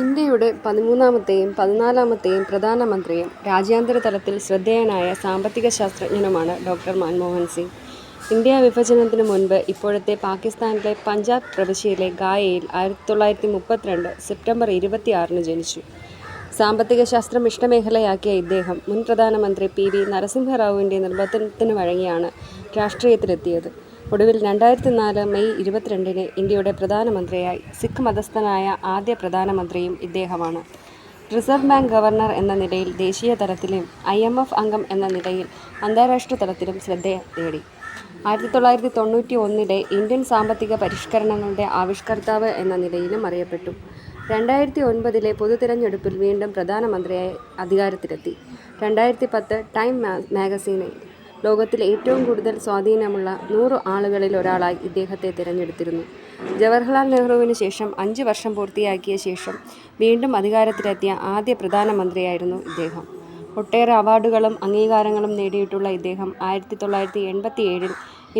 ഇന്ത്യയുടെ 13ാമത്തെയും 14ാമത്തെയും പ്രധാനമന്ത്രിയും രാജ്യാന്തര തലത്തിൽ ശ്രദ്ധേയനായ സാമ്പത്തിക ശാസ്ത്രജ്ഞനുമാണ് ഡോക്ടർ മൻമോഹൻ സിംഗ്. ഇന്ത്യാ വിഭജനത്തിനു മുൻപ് ഇപ്പോഴത്തെ പാകിസ്ഥാനിലെ പഞ്ചാബ് പ്രവിശ്യയിലെ ഗായയിൽ 1932 സെപ്റ്റംബർ 26 ജനിച്ചു. സാമ്പത്തിക ശാസ്ത്രം ഇഷ്ടമേഖലയാക്കിയ ഇദ്ദേഹം മുൻ പ്രധാനമന്ത്രി പി.വി. നരസിംഹറാവുവിൻ്റെ നിർബന്ധത്തിനു വഴങ്ങിയാണ് രാഷ്ട്രീയത്തിലെത്തിയത്. ഒടുവിൽ 2004 മെയ് 22 ഇന്ത്യയുടെ പ്രധാനമന്ത്രിയായി. സിഖ് മതസ്ഥനായ ആദ്യ പ്രധാനമന്ത്രിയും ഇദ്ദേഹമാണ്. റിസർവ് ബാങ്ക് ഗവർണർ എന്ന നിലയിൽ ദേശീയ തലത്തിലും IMF അംഗം എന്ന നിലയിൽ അന്താരാഷ്ട്ര തലത്തിലും ശ്രദ്ധ നേടി. 1991 ഇന്ത്യൻ സാമ്പത്തിക പരിഷ്കരണങ്ങളുടെ ആവിഷ്കർത്താവ് എന്ന നിലയിലും അറിയപ്പെട്ടു. 2009 പൊതുതിരഞ്ഞെടുപ്പിൽ വീണ്ടും പ്രധാനമന്ത്രിയായി അധികാരത്തിലെത്തി. 2010 ടൈം മാഗസിനിൽ ലോകത്തിൽ ഏറ്റവും കൂടുതൽ സ്വാധീനമുള്ള 100 ആളുകളിൽ ഒരാളായി ഇദ്ദേഹത്തെ തിരഞ്ഞെടുത്തിരുന്നു. ജവഹർലാൽ നെഹ്റുവിന് ശേഷം 5 വർഷം പൂർത്തിയാക്കിയ ശേഷം വീണ്ടും അധികാരത്തിലെത്തിയ ആദ്യ പ്രധാനമന്ത്രിയായിരുന്നു ഇദ്ദേഹം. ഒട്ടേറെ അവാർഡുകളും അംഗീകാരങ്ങളും നേടിയിട്ടുള്ള ഇദ്ദേഹം 1987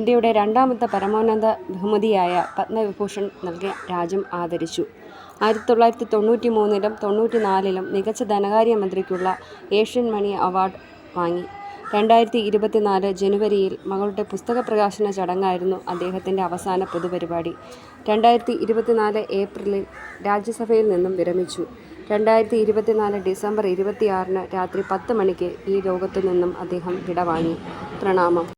ഇന്ത്യയുടെ രണ്ടാമത്തെ പരമോന്നത ബഹുമതിയായ പത്മവിഭൂഷൺ നൽകി രാജ്യം ആദരിച്ചു. 1993 94 മികച്ച ധനകാര്യമന്ത്രിക്കുള്ള ഏഷ്യൻ മണി അവാർഡ് വാങ്ങി. 2024 ജനുവരിയിൽ മകളുടെ പുസ്തക പ്രകാശന ചടങ്ങായിരുന്നു അദ്ദേഹത്തിൻ്റെ അവസാന പൊതുപരിപാടി. 2024 ഏപ്രിലിൽ രാജ്യസഭയിൽ നിന്നും വിരമിച്ചു. 2024 ഡിസംബർ 26 രാത്രി 10 മണിക്ക് ഈ ലോകത്തു നിന്നും അദ്ദേഹം വിടവാങ്ങി. പ്രണാമം.